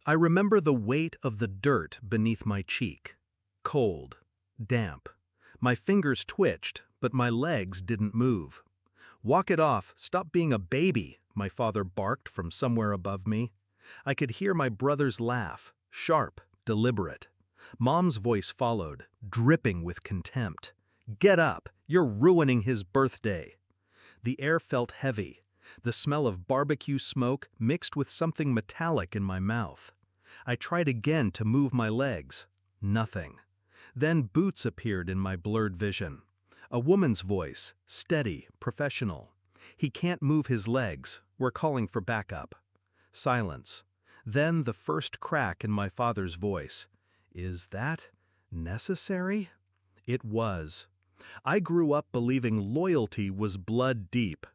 I remember the weight of the dirt beneath my cheek. Cold, damp. My fingers twitched, but my legs didn't move. "Walk it off, stop being a baby," my father barked from somewhere above me. I could hear my brother's laugh, sharp, deliberate. Mom's voice followed, dripping with contempt. "Get up, you're ruining his birthday." The air felt heavy. The smell of barbecue smoke mixed with something metallic in my mouth. I tried again to move my legs. Nothing. Then boots appeared in my blurred vision. A woman's voice, steady, professional. "He can't move his legs. We're calling for backup." Silence. Then the first crack in my father's voice. "Is that necessary?" It was. I grew up believing loyalty was blood deep.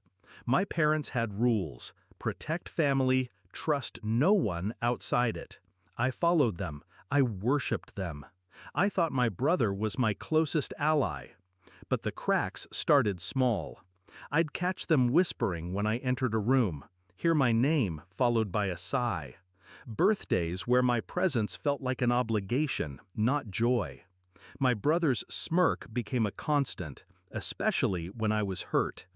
My parents had rules: protect family, trust no one outside it. I followed them. I worshipped them. I thought my brother was my closest ally. But the cracks started small. I'd catch them whispering when I entered a room, hear my name followed by a sigh. Birthdays where my presence felt like an obligation, not joy. My brother's smirk became a constant, especially when I was hurt.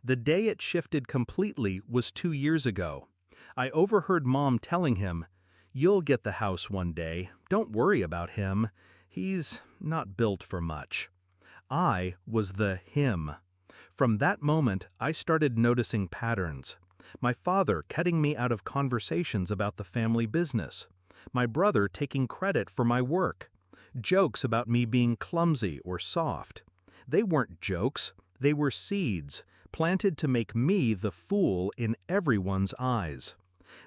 The day it shifted completely was 2 years ago. I overheard Mom telling him, "You'll get the house one day. Don't worry about him. He's not built for much." I was the him. From that moment, I started noticing patterns. My father cutting me out of conversations about the family business. My brother taking credit for my work. Jokes about me being clumsy or soft. They weren't jokes, they were seeds, planted to make me the fool in everyone's eyes.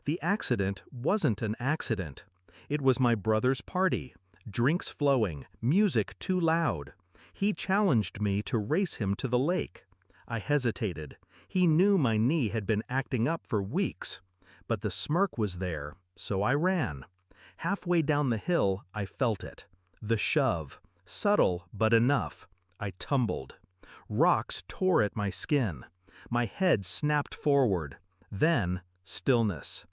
The accident wasn't an accident. It was my brother's party. Drinks flowing, music too loud. He challenged me to race him to the lake. I hesitated. He knew my knee had been acting up for weeks. But the smirk was there, so I ran. Halfway down the hill, I felt it. The shove. Subtle, but enough. I tumbled. Rocks tore at my skin. My head snapped forward. Then, stillness.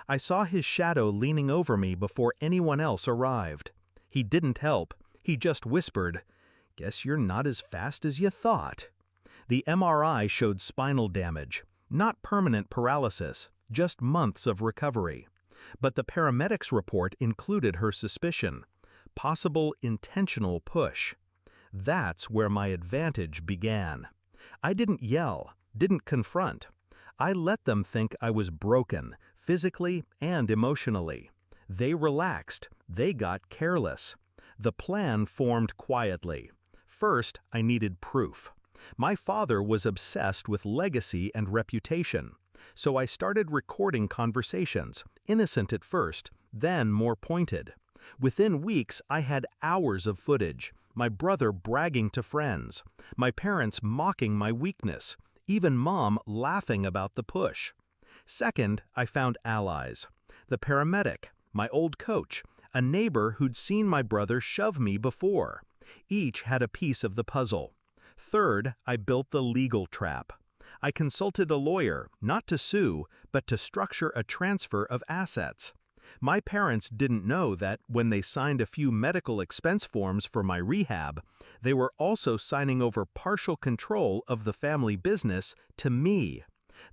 I saw his shadow leaning over me before anyone else arrived. He didn't help. He just whispered, "Guess you're not as fast as you thought." The MRI showed spinal damage, not permanent paralysis, just months of recovery. But the paramedics' report included her suspicion: possible intentional push. That's where my advantage began. I didn't yell, didn't confront. I let them think I was broken, physically and emotionally. They relaxed. They got careless. The plan formed quietly. First, I needed proof. My father was obsessed with legacy and reputation. So I started recording conversations, innocent at first, then more pointed. Within weeks, I had hours of footage. My brother bragging to friends. My parents mocking my weakness. Even Mom laughing about the push. Second, I found allies. The paramedic, my old coach, a neighbor who'd seen my brother shove me before. Each had a piece of the puzzle. Third, I built the legal trap. I consulted a lawyer, not to sue, but to structure a transfer of assets. My parents didn't know that when they signed a few medical expense forms for my rehab, they were also signing over partial control of the family business to me.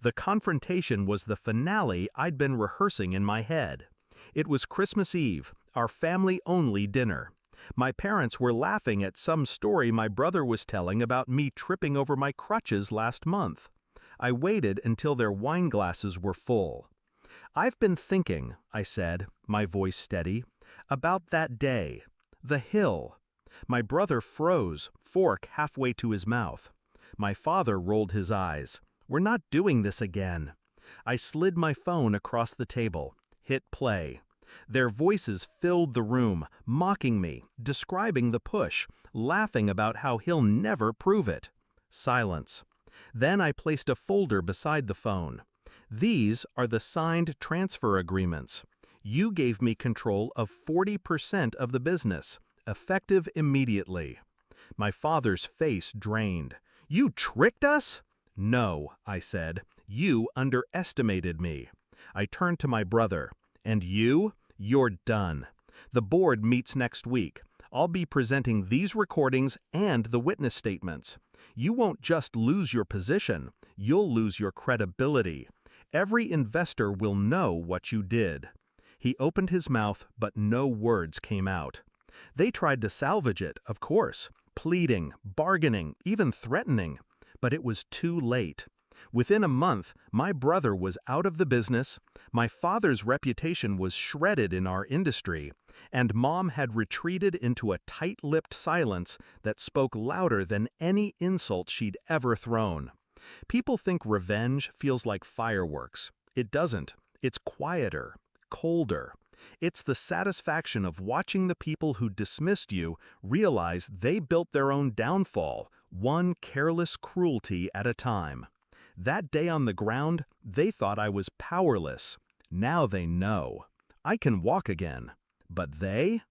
The confrontation was the finale I'd been rehearsing in my head. It was Christmas Eve, our family-only dinner. My parents were laughing at some story my brother was telling about me tripping over my crutches last month. I waited until their wine glasses were full. "I've been thinking," I said, my voice steady, "about that day. The hill." My brother froze, fork halfway to his mouth. My father rolled his eyes. "We're not doing this again." I slid my phone across the table, hit play. Their voices filled the room, mocking me, describing the push, laughing about how he'll never prove it. Silence. Then I placed a folder beside the phone. "These are the signed transfer agreements. You gave me control of 40% of the business, effective immediately." My father's face drained. "You tricked us?" "No," I said. "You underestimated me." I turned to my brother. "And you? You're done. The board meets next week. I'll be presenting these recordings and the witness statements. You won't just lose your position, you'll lose your credibility. Every investor will know what you did." He opened his mouth, but no words came out. They tried to salvage it, of course, pleading, bargaining, even threatening. But it was too late. Within a month, my brother was out of the business, my father's reputation was shredded in our industry, and Mom had retreated into a tight-lipped silence that spoke louder than any insult she'd ever thrown. People think revenge feels like fireworks. It doesn't. It's quieter, colder. It's the satisfaction of watching the people who dismissed you realize they built their own downfall, one careless cruelty at a time. That day on the ground, they thought I was powerless. Now they know. I can walk again. But they?